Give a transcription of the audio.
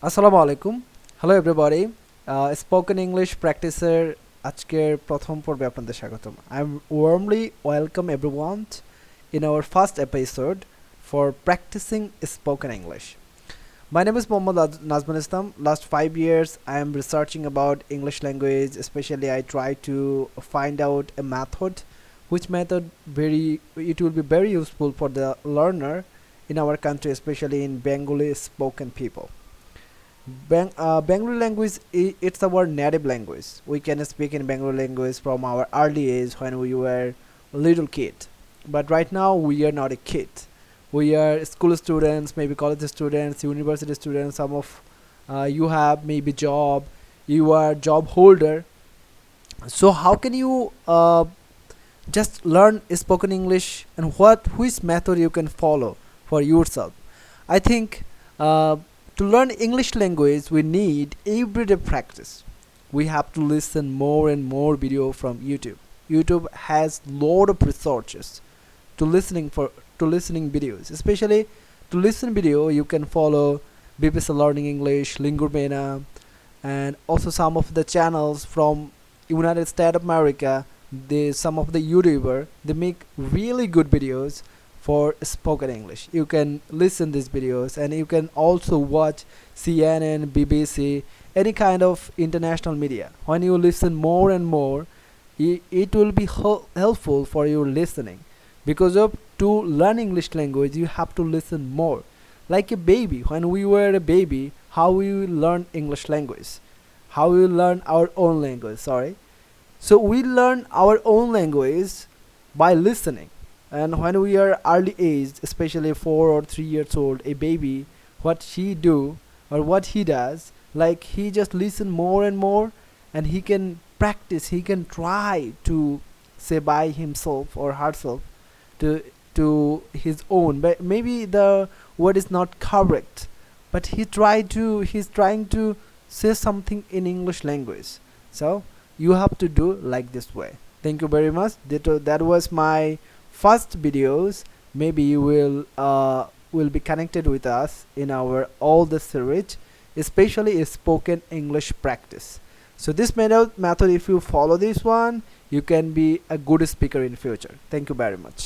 আসসালামু আলাইকুম। Hello everybody. Spoken English প্র্যাকটিসের আজকের প্রথম পর্বে আপনাদের স্বাগতম। I am warmly welcome everyone in our first episode for practicing spoken English. My name is Mohammad Nazmul Islam. Last 5 years I am researching about English language, especially I try to find out a method which method very it will be very useful for the learner in our country, especially in Bengali spoken people. Bengali language it's our native language. We can speak in Bengali language from our early age when we were little kid. But right now we are not a kid. We are school students, maybe college students, university students. Some of you have maybe job. You are job holder. So how can you just learn spoken English, and what which method you can follow for yourself? I think uh, to learn English language we need everyday practice. We have to listen more and more video from YouTube. YouTube has lot of resources to listening videos. Especially to listen video you can follow BBC Learning English, Lingurmena, and also some of the channels from United States of America. They some of the YouTuber they make really good videos for spoken English. You can listen these videos and you can also watch CNN, BBC, any kind of international media. When you listen more and more, it will be helpful for your listening. Because of to learn English language, you have to listen more. Like a baby, when we were a baby, how we learn English language, how we learn our own language. Sorry, so we learn our own language by listening. And when we are early age, especially 4 or 3 years old, a baby, what she do or what he does, like he just listen more and more, and he can practice. He can try to say by himself or herself to his own. But maybe the word is not correct, but he's trying to say something in English language. So you have to do like this way. Thank you very much. That was my first videos. Maybe you will be connected with us in our all the series, especially a spoken English practice. So this method, if you follow this one, you can be a good speaker in future. Thank you very much.